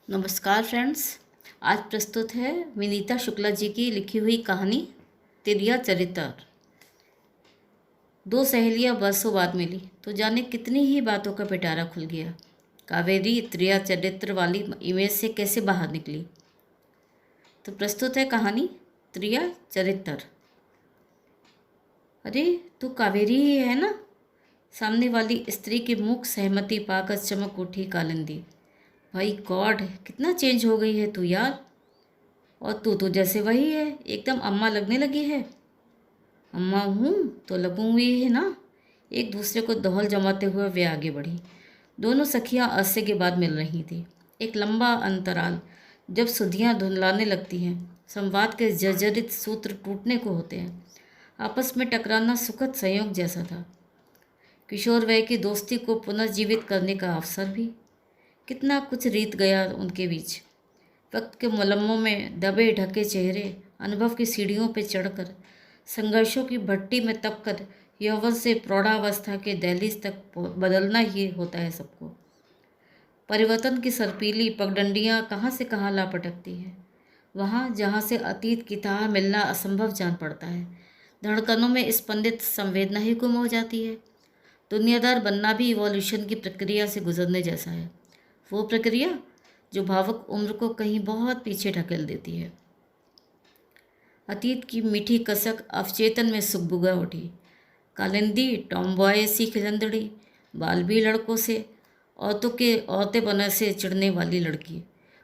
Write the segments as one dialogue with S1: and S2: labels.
S1: नमस्कार फ्रेंड्स। आज प्रस्तुत है विनीता शुक्ला जी की लिखी हुई कहानी तिरिया चरित्र। दो सहेलियां बरसों बाद मिली तो जाने कितनी ही बातों का पिटारा खुल गया। कावेरी त्रिया चरित्र वाली इमेज से कैसे बाहर निकली। तो प्रस्तुत है कहानी त्रिया चरित्र। अरे तू कावेरी ही है ना? सामने वाली स्त्री के मुख सहमति पाकर चमक उठी कालिंदी। भाई गॉड, कितना चेंज हो गई है तू यार। और तू तो जैसे वही है, एकदम अम्मा लगने लगी है। अम्मा हूँ तो लगूंगी है ना। एक दूसरे को दोहल जमाते हुए वे आगे बढ़ी। दोनों सखियाँ अरसे के बाद मिल रही थी। एक लंबा अंतराल, जब सुधियाँ धुंधलाने लगती हैं, संवाद के जर्जरित सूत्र टूटने को होते हैं। आपस में टकराना सुखद संयोग जैसा था। किशोर वय की दोस्ती को पुनर्जीवित करने का अवसर भी। कितना कुछ रीत गया उनके बीच। वक्त के मुलम्मों में दबे ढके चेहरे अनुभव की सीढ़ियों पर चढ़कर, संघर्षों की भट्टी में तपकर यौवन से प्रौढ़ावस्था के दहलीज तक बदलना ही होता है सबको। परिवर्तन की सर्पीली पगडंडियाँ कहाँ से कहाँ ला पटकती हैं। वहाँ जहाँ से अतीत की ताह मिलना असंभव जान पड़ता है, धड़कनों में स्पंदित संवेदना ही गुम हो जाती है। दुनियादार बनना भी इवोल्यूशन की प्रक्रिया से गुजरने जैसा है। वो प्रक्रिया जो भावुक उम्र को कहीं बहुत पीछे ढकेल देती है। अतीत की मीठी कसक अवचेतन में सुगबुगा उठी। कालिंदी टॉमबॉय सी खिलंदड़ी, बालबी लड़कों से, औरतें बना से चिढ़ने वाली लड़की।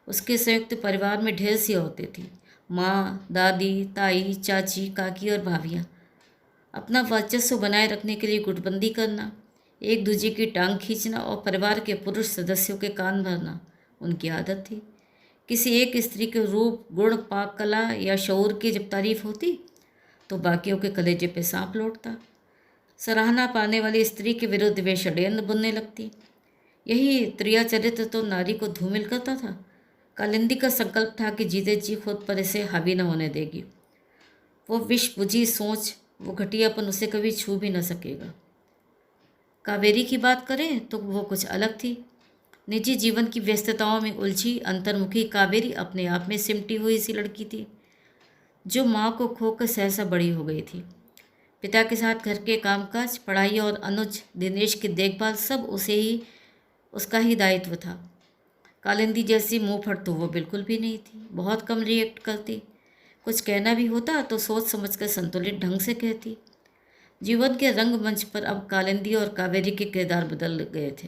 S1: उसके संयुक्त परिवार में ढेर सी औरतें थीं। माँ, दादी, ताई, चाची, काकी और भाभियाँ। अपना वर्चस्व बनाए रखने के लिए गुटबंदी करना, एक दूजे की टांग खींचना और परिवार के पुरुष सदस्यों के कान भरना उनकी आदत थी। किसी एक स्त्री के रूप, गुण, पाक कला या शऊर की जब तारीफ होती तो बाकियों के कलेजे पे सांप लौटता। सराहना पाने वाली स्त्री के विरुद्ध वे षड्यंत्र बुनने लगती। यही त्रिया चरित्र तो नारी को धूमिल करता था। कालिंदी का संकल्प था कि जीते जी खुद पर इसे हावी न होने देगी। वो विष बुझी सोच, वो घटियापन उसे कभी छू भी न सकेगा। कावेरी की बात करें तो वो कुछ अलग थी। निजी जीवन की व्यस्तताओं में उलझी अंतर्मुखी कावेरी अपने आप में सिमटी हुई सी लड़की थी, जो माँ को खोकर सहसा बड़ी हो गई थी। पिता के साथ घर के कामकाज, पढ़ाई और अनुज दिनेश की देखभाल सब उसका ही दायित्व था। कालिंदी जैसी मुँह फट तो वो बिल्कुल भी नहीं थी। बहुत कम रिएक्ट करती। कुछ कहना भी होता तो सोच समझकर संतुलित ढंग से कहती। जीवन के रंगमंच पर अब कालिंदी और कावेरी के किरदार बदल गए थे।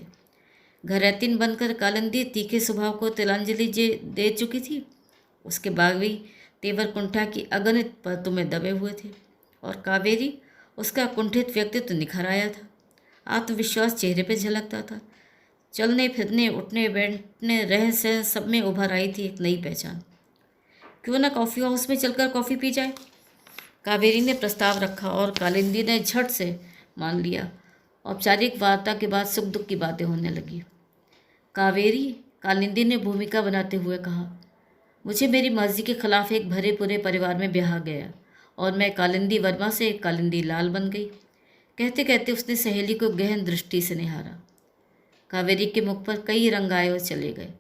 S1: घरैतिन बनकर कालिंदी तीखे स्वभाव को तिलांजलि दे चुकी थी। उसके बागी तेवर कुंठा की अगणित परतों में दबे हुए थे, और कावेरी, उसका कुंठित व्यक्तित्व निखर आया था। आत्मविश्वास चेहरे पर झलकता था। चलने फिरने, उठने बैठने, रहन सहन सब में उभर आई थी एक नई पहचान। क्यों ना कॉफ़ी हाउस में चलकर कॉफ़ी पी जाए, कावेरी ने प्रस्ताव रखा और कालिंदी ने झट से मान लिया। औपचारिक वार्ता के बाद सुख दुख की बातें होने लगी। कावेरी, कालिंदी ने भूमिका बनाते हुए कहा, मुझे मेरी मर्जी के खिलाफ एक भरे पूरे परिवार में ब्याह गया और मैं कालिंदी वर्मा से कालिंदी लाल बन गई। कहते कहते उसने सहेली को गहन दृष्टि से निहारा। कावेरी के मुख पर कई रंग आए और चले गए।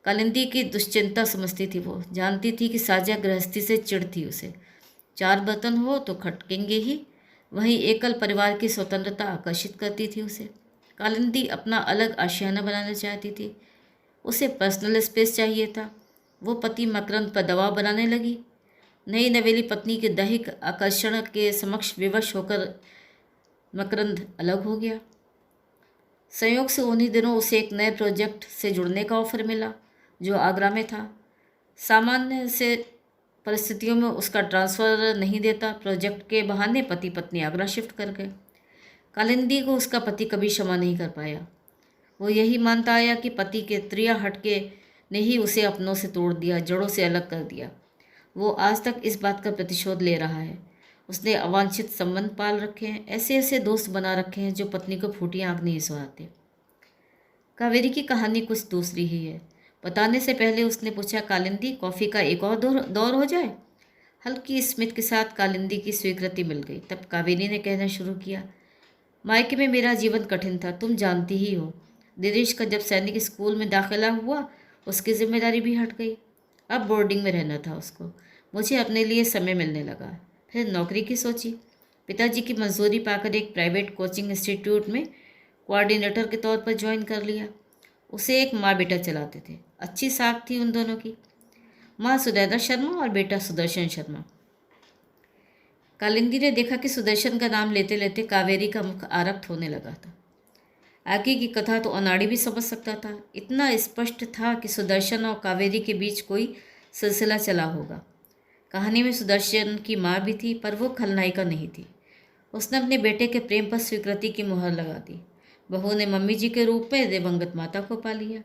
S1: कालिंदी की दुश्चिंता समझती थी। वो जानती थी कि साझा गृहस्थी से चिढ़ थी उसे। चार बर्तन हो तो खटकेंगे ही। वहीं एकल परिवार की स्वतंत्रता आकर्षित करती थी उसे। कालिंदी अपना अलग आशियाना बनाना चाहती थी। उसे पर्सनल स्पेस चाहिए था। वो पति मकरंद पर दबाव बनाने लगी। नई नवेली पत्नी के दैहिक आकर्षण के समक्ष विवश होकर मकरंद अलग हो गया। संयोग से उन्हीं दिनों उसे एक नए प्रोजेक्ट से जुड़ने का ऑफर मिला, जो आगरा में था। सामान्य से परिस्थितियों में उसका ट्रांसफ़र नहीं देता। प्रोजेक्ट के बहाने पति पत्नी आगरा शिफ्ट कर गए। कालिंदी को उसका पति कभी क्षमा नहीं कर पाया। वो यही मानता आया कि पति के त्रिया हटके ने ही उसे अपनों से तोड़ दिया, जड़ों से अलग कर दिया। वो आज तक इस बात का प्रतिशोध ले रहा है। उसने अवांछित संबंध पाल रखे हैं, ऐसे ऐसे दोस्त बना रखे हैं जो पत्नी को फूटी आँख नहीं सुहाते। कावेरी की कहानी कुछ दूसरी ही है। बताने से पहले उसने पूछा, कालिंदी, कॉफ़ी का एक और दौर हो जाए? हल्की स्मित के साथ कालिंदी की स्वीकृति मिल गई। तब कावेरी ने कहना शुरू किया, मायके में मेरा जीवन कठिन था, तुम जानती ही हो। दिनेश का जब सैनिक स्कूल में दाखिला हुआ, उसकी जिम्मेदारी भी हट गई। अब बोर्डिंग में रहना था उसको। मुझे अपने लिए समय मिलने लगा। फिर नौकरी की सोची। पिताजी की मंजूरी पाकर एक प्राइवेट कोचिंग इंस्टीट्यूट में कोऑर्डिनेटर के तौर पर ज्वाइन कर लिया। उसे एक माँ बेटा चलाते थे। अच्छी साख थी उन दोनों की। माँ सुदैना शर्मा और बेटा सुदर्शन शर्मा। कालिंदी ने देखा कि सुदर्शन का नाम लेते लेते कावेरी का मुख आरक्त होने लगा था। आगे की कथा तो अनाड़ी भी समझ सकता था। इतना स्पष्ट था कि सुदर्शन और कावेरी के बीच कोई सिलसिला चला होगा। कहानी में सुदर्शन की माँ भी थी, पर वो खलनायिका नहीं थी। उसने अपने बेटे के प्रेम पर स्वीकृति की मुहर लगा दी। बहू ने मम्मी जी के रूप में दिवंगत माता को पा लिया।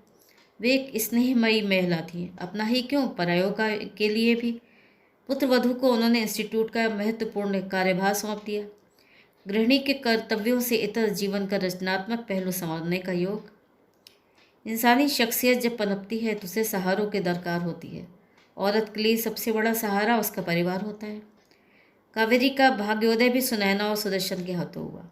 S1: वे एक स्नेहमयी महिला थी, अपना ही क्यों परायों का के लिए भी। पुत्र वधू को उन्होंने इंस्टीट्यूट का महत्वपूर्ण कार्यभार सौंप दिया। गृहिणी के कर्तव्यों से इतर जीवन का रचनात्मक पहलू संवारने का योग। इंसानी शख्सियत जब पनपती है तो उसे सहारों की दरकार होती है। औरत के लिए सबसे बड़ा सहारा उसका परिवार होता है। कावेरी का भाग्योदय भी सुनैना और सुदर्शन के हाथों हुआ।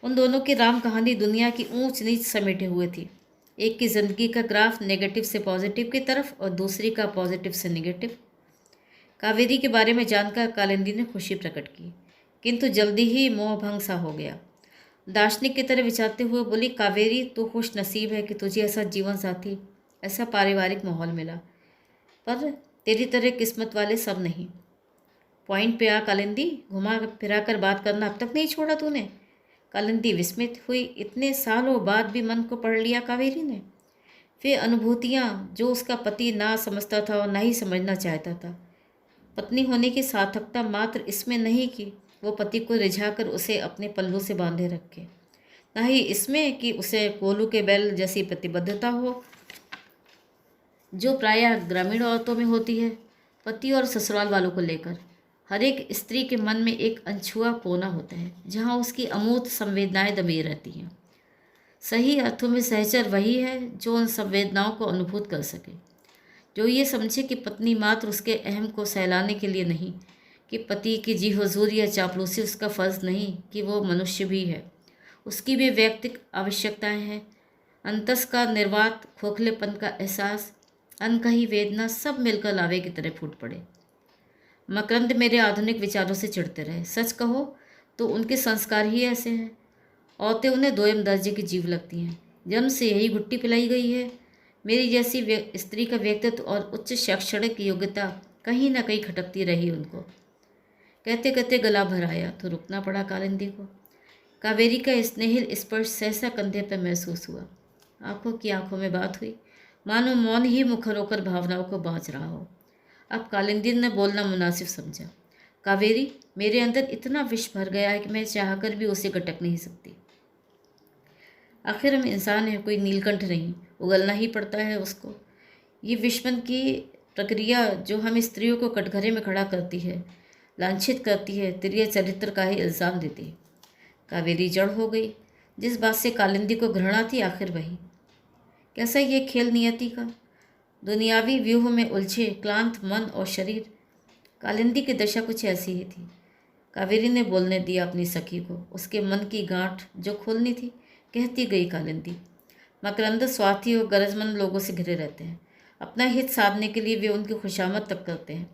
S1: उन दोनों की राम कहानी दुनिया की ऊंच नीच समेटे हुए थी। एक की जिंदगी का ग्राफ नेगेटिव से पॉजिटिव की तरफ और दूसरी का पॉजिटिव से नेगेटिव। कावेरी के बारे में जानकर कालिंदी ने खुशी प्रकट की, किंतु जल्दी ही मोह भंग सा हो गया। दार्शनिक की तरह विचारते हुए बोली, कावेरी तू खुश नसीब है कि तुझे ऐसा जीवन साथी, ऐसा पारिवारिक माहौल मिला, पर तेरी तरह किस्मत वाले सब नहीं। पॉइंट पे आ कालिंदी, घुमा फिरा कर बात करना अब तक नहीं छोड़ा तूने। कालिंदी विस्मित हुई। इतने सालों बाद भी मन को पढ़ लिया कावेरी ने। वे अनुभूतियाँ जो उसका पति ना समझता था और ना ही समझना चाहता था। पत्नी होने की सार्थकता मात्र इसमें नहीं कि वो पति को रिझाकर उसे अपने पल्लू से बांधे रखे, ना ही इसमें कि उसे कोलू के बैल जैसी प्रतिबद्धता हो जो प्रायः ग्रामीण औरतों में होती है। पति और ससुराल वालों को लेकर हर एक स्त्री के मन में एक अनछुआ कोना होता है जहाँ उसकी अमूर्त संवेदनाएं दबी रहती हैं। सही अर्थों में सहचर वही है जो उन संवेदनाओं को अनुभूत कर सके, जो ये समझे कि पत्नी मात्र उसके अहम को सहलाने के लिए नहीं, कि पति की जी हुजूर या चापलूसी उसका फ़र्ज़ नहीं, कि वो मनुष्य भी है, उसकी भी वैयक्तिक आवश्यकताएं हैं। अंतस का निर्वात, खोखलेपन का एहसास, अनकही वेदना सब मिलकर लावे की तरह फूट पड़े। मकरंद मेरे आधुनिक विचारों से चिढ़ते रहे। सच कहो तो उनके संस्कार ही ऐसे हैं। औरतें उन्हें दोयम दर्जे की जीव लगती हैं। जन्म से यही घुट्टी पिलाई गई है। मेरी जैसी स्त्री का व्यक्तित्व और उच्च शैक्षणिक योग्यता कहीं ना कहीं खटकती रही उनको। कहते कहते गला भर आया तो रुकना पड़ा कालिंदी को। कावेरी का स्नेहिल स्पर्श सहसा कंधे पर महसूस हुआ। आंखों की आंखों में बात हुई, मानो मौन ही मुखर होकर भावनाओं को बाँच रहा हो। अब कालिंदी ने बोलना मुनासिब समझा। कावेरी, मेरे अंदर इतना विष भर गया है कि मैं चाहकर भी उसे गटक नहीं सकती। आखिर हम इंसान हैं, कोई नीलकंठ नहीं, उगलना ही पड़ता है उसको। ये विषमन की प्रक्रिया जो हम स्त्रियों को कटघरे में खड़ा करती है, लांछित करती है, तिर्य चरित्र का ही इल्ज़ाम देती है। कावेरी जड़ हो गई। जिस बात से कालिंदी को घृणा थी, आखिर वही। कैसा ये खेल नियति का, दुनियावी व्यूह में उलझे क्लांत मन और शरीर। कालिंदी की दशा कुछ ऐसी ही थी। कावेरी ने बोलने दिया अपनी सखी को। उसके मन की गांठ जो खोलनी थी, कहती गई कालिंदी। मकरंद स्वार्थी और गरजमंद लोगों से घिरे रहते हैं। अपना हित साधने के लिए वे उनकी खुशामद तक करते हैं।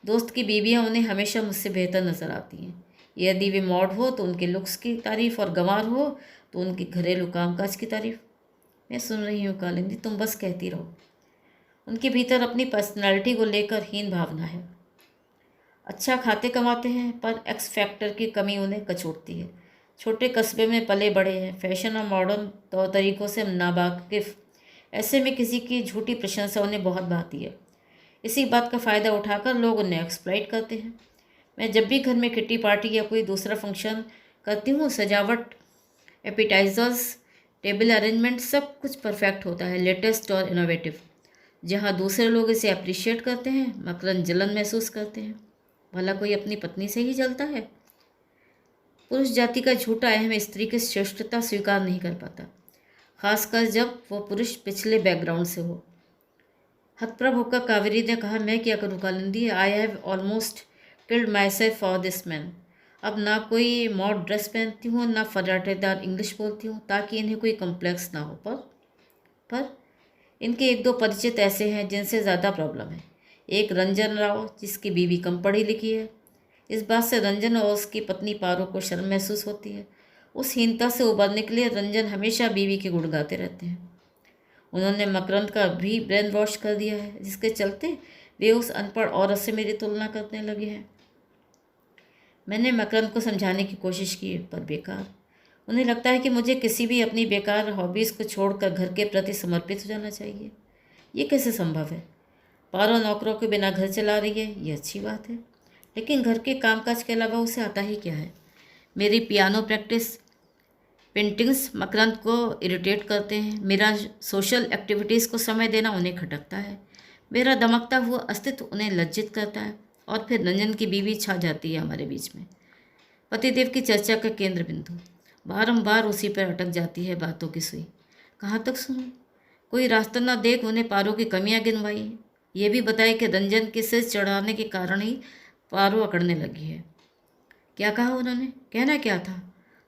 S1: दोस्त की बीवियां उन्हें हमेशा मुझसे बेहतर नजर आती हैं। यदि वे मॉड हो तो उनके लुक्स की तारीफ और गंवार हो तो उनकी घरेलू कामकाज की तारीफ। मैं सुन रही हूँ कालिंदी, तुम बस कहती रहो। उनके भीतर अपनी पर्सनालिटी को लेकर हीन भावना है। अच्छा खाते कमाते हैं, पर एक्स फैक्टर की कमी उन्हें कचोटती है। छोटे कस्बे में पले बड़े हैं, फैशन और मॉडर्न तौर तरीक़ों से नावाकिफ़। ऐसे में किसी की झूठी प्रशंसा उन्हें बहुत भाती है। इसी बात का फ़ायदा उठाकर लोग उन्हें एक्सप्लॉइट करते हैं। मैं जब भी घर में किट्टी पार्टी या कोई दूसरा फंक्शन करती हूँ, सजावट, एपिटाइजर्स, टेबल अरेंजमेंट सब कुछ परफेक्ट होता है, लेटेस्ट और इनोवेटिव। जहाँ दूसरे लोग इसे अप्रिशिएट करते हैं, मकरंद जलन महसूस करते हैं। भला कोई अपनी पत्नी से ही जलता है? पुरुष जाति का झूठा अहम स्त्री की श्रेष्ठता स्वीकार नहीं कर पाता, खासकर जब वो पुरुष पिछले बैकग्राउंड से हो। हतप्रभ होकर कावेरी ने कहा, मैं क्या करूँ Kalindi, I have almost killed my self for this man. अब ना कोई मॉड ड्रेस पहनती हूँ, ना फर्राटेदार इंग्लिश बोलती हूँ, ताकि इन्हें कोई कम्प्लेक्स ना हो। पर इनके एक दो परिचित ऐसे हैं जिनसे ज़्यादा प्रॉब्लम है। एक रंजन राव, जिसकी बीवी कम पढ़ी लिखी है। इस बात से रंजन और उसकी पत्नी पारो को शर्म महसूस होती है। उस हीनता से उबरने के लिए रंजन हमेशा बीवी के गुण गाते रहते हैं। उन्होंने मकरंद का भी ब्रेन वॉश कर दिया है, जिसके चलते वे उस अनपढ़ औरत से मेरी तुलना करने लगे हैं। मैंने मकरंद को समझाने की कोशिश की, पर बेकार। उन्हें लगता है कि मुझे किसी भी अपनी बेकार हॉबीज़ को छोड़कर घर के प्रति समर्पित हो जाना चाहिए। ये कैसे संभव है? पारो नौकरों के बिना घर चला रही है, ये अच्छी बात है, लेकिन घर के कामकाज के अलावा उसे आता ही क्या है? मेरी पियानो प्रैक्टिस, पेंटिंग्स मकरंद को इरिटेट करते हैं। मेरा सोशल एक्टिविटीज़ को समय देना उन्हें खटकता है। मेरा दमकता हुआ अस्तित्व उन्हें लज्जित करता है। और फिर रंजन की बीवी छा जाती है हमारे बीच में, पतिदेव की चर्चा का केंद्र बिंदु। बारंबार उसी पर अटक जाती है बातों की सुई। कहाँ तक सुनूं? कोई रास्ता न देख उन्हें पारो की कमियां गिनवाई। ये भी बताए कि रंजन के सिर चढ़ाने के कारण ही पारो अकड़ने लगी है। क्या कहा उन्होंने? कहना क्या था?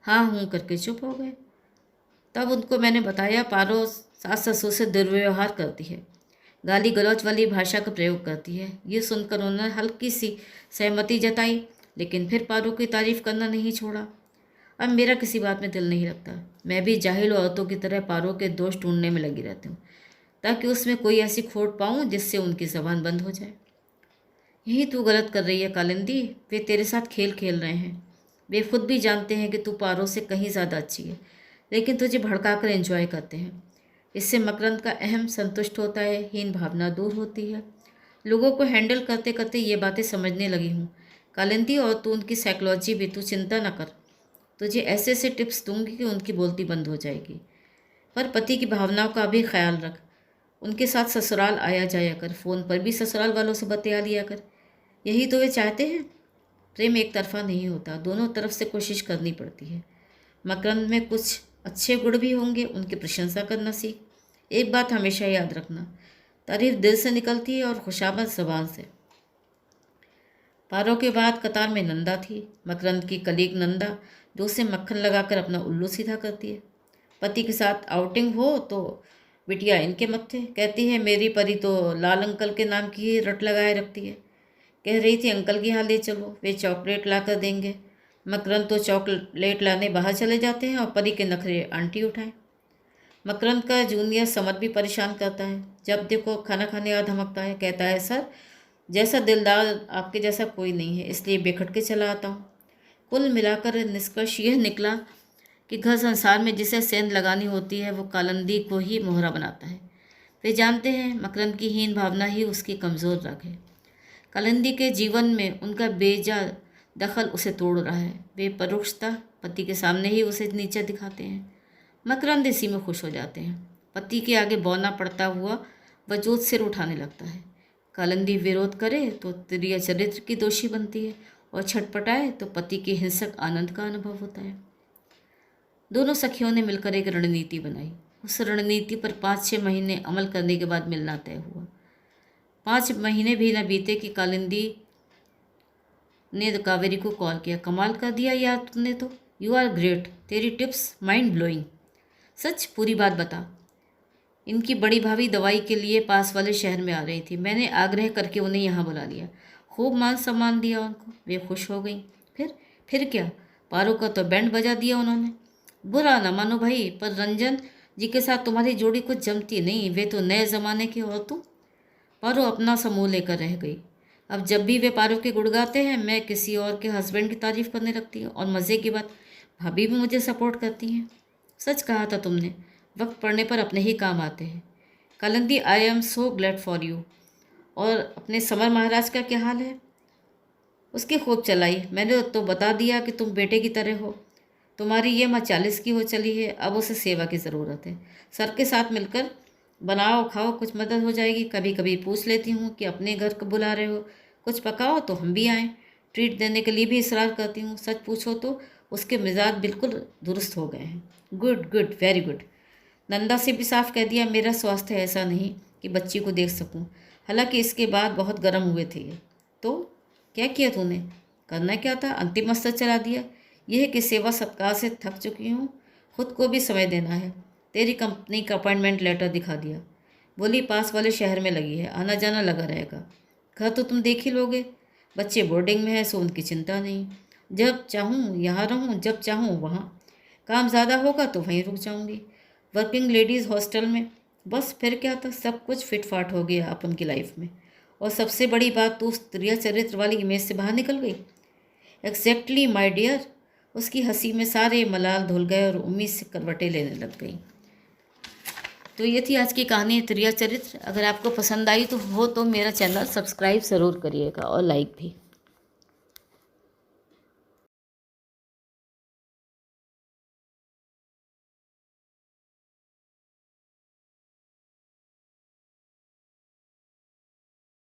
S1: हाँ हूँ करके चुप हो गए। तब उनको मैंने बताया पारो सास ससुर से दुर्व्यवहार करती है, गाली गलौज वाली भाषा का प्रयोग करती है। ये सुनकर उन्होंने हल्की सी सहमति जताई, लेकिन फिर पारो की तारीफ करना नहीं छोड़ा। अब मेरा किसी बात में दिल नहीं लगता। मैं भी जाहिल औरतों की तरह पारो के दोष ढूंढने में लगी रहती हूँ, ताकि उसमें कोई ऐसी खोट पाऊँ जिससे उनकी जबान बंद हो जाए। यही तू गलत कर रही है कालिंदी। वे तेरे साथ खेल खेल रहे हैं। वे खुद भी जानते हैं कि तू पारो से कहीं ज़्यादा अच्छी है, लेकिन तुझे भड़काकर एंजॉय करते हैं। इससे मकरंद का अहम संतुष्ट होता है, हीन भावना दूर होती है। लोगों को हैंडल करते करते ये बातें समझने लगी हूँ कालिंदी, और तू उनकी साइकोलॉजी भी, तू चिंता न कर। तुझे ऐसे ऐसे टिप्स दूंगी कि उनकी बोलती बंद हो जाएगी। पर पति की भावनाओं का भी ख्याल रख। उनके साथ ससुराल आया जाया कर, फ़ोन पर भी ससुराल वालों से बतिया लिया कर। यही तो वे चाहते हैं। प्रेम एक तरफा नहीं होता, दोनों तरफ से कोशिश करनी पड़ती है। मकरंद में कुछ अच्छे गुण भी होंगे, उनकी प्रशंसा करना सीख। एक बात हमेशा याद रखना, तारीफ दिल से निकलती है और खुशामद ज़बान से। पारो के बाद कतार में नंदा थी, मकरंद की कलीग नंदा, जो उसे मक्खन लगाकर अपना उल्लू सीधा करती है। पति के साथ आउटिंग हो तो बिटिया इनके मत्थे। कहती है मेरी परी तो लाल अंकल के नाम की ही रट लगाए रखती है। कह रही थी अंकल के यहाँ ले चलो, वे चॉकलेट ला कर देंगे। मकरंद तो चॉकलेट लाने बाहर चले जाते हैं और परी के नखरे आंटी उठाएं। मकरंद का जूनियर समर भी परेशान करता है। जब देखो खाना खाने आ धमकता है, कहता है सर जैसा दिलदार आपके जैसा कोई नहीं है, इसलिए बेखट के चला आता हूँ। कुल मिलाकर निष्कर्ष यह निकला कि घर संसार में जिसे सेंध लगानी होती है वो कालिंदी को ही मोहरा बनाता है। वे जानते हैं मकरंद की हीन भावना ही उसकी कमज़ोर रग है। कालिंदी के जीवन में उनका बेजा दखल उसे तोड़ रहा है। वे परोक्षतः पति के सामने ही उसे नीचे दिखाते हैं। मकरंद इसी में खुश हो जाते हैं। पति के आगे बौना पड़ता हुआ वजूद सिर उठाने लगता है। कालिंदी विरोध करे तो त्रिय चरित्र की दोषी बनती है, और छटपटाए तो पति के हिंसक आनंद का अनुभव होता है। दोनों सखियों ने मिलकर एक रणनीति बनाई। उस रणनीति पर 5-6 महीने अमल करने के बाद मिलना तय हुआ। 5 महीने भी न बीते कि कालिंदी ने कावेरी को कॉल किया। कमाल कर दिया यार तुमने तो, यू आर ग्रेट, तेरी टिप्स माइंड ब्लोइंग। सच पूरी बात बता। इनकी बड़ी भाभी दवाई के लिए पास वाले शहर में आ रही थी। मैंने आग्रह करके उन्हें यहाँ बुला लिया, खूब मान सम्मान दिया उनको। वे खुश हो गई। फिर क्या, पारो का तो बैंड बजा दिया उन्होंने। बुरा ना मानो भाई, पर रंजन जी के साथ तुम्हारी जोड़ी कुछ जमती नहीं। वे तो नए ज़माने की औरतों। पारो अपना समूह लेकर रह गई। अब जब भी वे पारो के गुण गाते हैं, मैं किसी और के हस्बैंड की तारीफ करने लगती हूँ। और मज़े की बात, भाभी भी मुझे सपोर्ट करती हैं। सच कहा था तुमने, वक्त पड़ने पर अपने ही काम आते हैं। Kalindi, I am so glad for you. और अपने समर महाराज का क्या हाल है? उसकी खूब चलाई। मैंने तो बता दिया कि तुम बेटे की तरह हो। तुम्हारी ये माँ 40 की हो चली है, अब उसे सेवा की ज़रूरत है। सर के साथ मिलकर बनाओ खाओ, कुछ मदद हो जाएगी। कभी कभी पूछ लेती हूँ कि अपने घर को बुला रहे हो, कुछ पकाओ तो हम भी आएँ। ट्रीट देने के लिए भी इसरार करती हूँ। सच पूछो तो उसके मिजाज बिल्कुल दुरुस्त हो गए हैं। Good good, very good. Nanda से भी साफ कह दिया मेरा स्वास्थ्य ऐसा नहीं कि बच्ची को देख सकूं। हालांकि इसके बाद बहुत गर्म हुए थे ये। तो क्या किया तूने? करना क्या था, अंतिम अस्त्र चला दिया। यह है कि सेवा सत्कार से थक चुकी हूँ, खुद को भी समय देना है। तेरी कंपनी का अपॉइंटमेंट लेटर दिखा दिया। बोली पास वाले शहर में लगी है, आना जाना लगा रहेगा। घर तो तुम देख ही लोगे, बच्चे बोर्डिंग में है सो उनकी चिंता नहीं। जब चाहूँ यहाँ रहूँ, जब चाहूँ वहाँ। काम ज़्यादा होगा तो वहीं रुक जाऊँगी, वर्किंग लेडीज़ हॉस्टल में। बस फिर क्या था, सब कुछ फिट फाट हो गया अपन की लाइफ में। और सबसे बड़ी बात तो उस प्रिया चरित्र वाली इमेज से बाहर निकल गई। Exactly my dear. उसकी हंसी में सारे मलाल धुल गए और उम्मीद से करवटें लेने लग गई। तो ये थी आज की कहानी प्रिया चरित्र। अगर आपको पसंद आई तो मेरा चैनल सब्सक्राइब ज़रूर करिएगा और लाइक भी।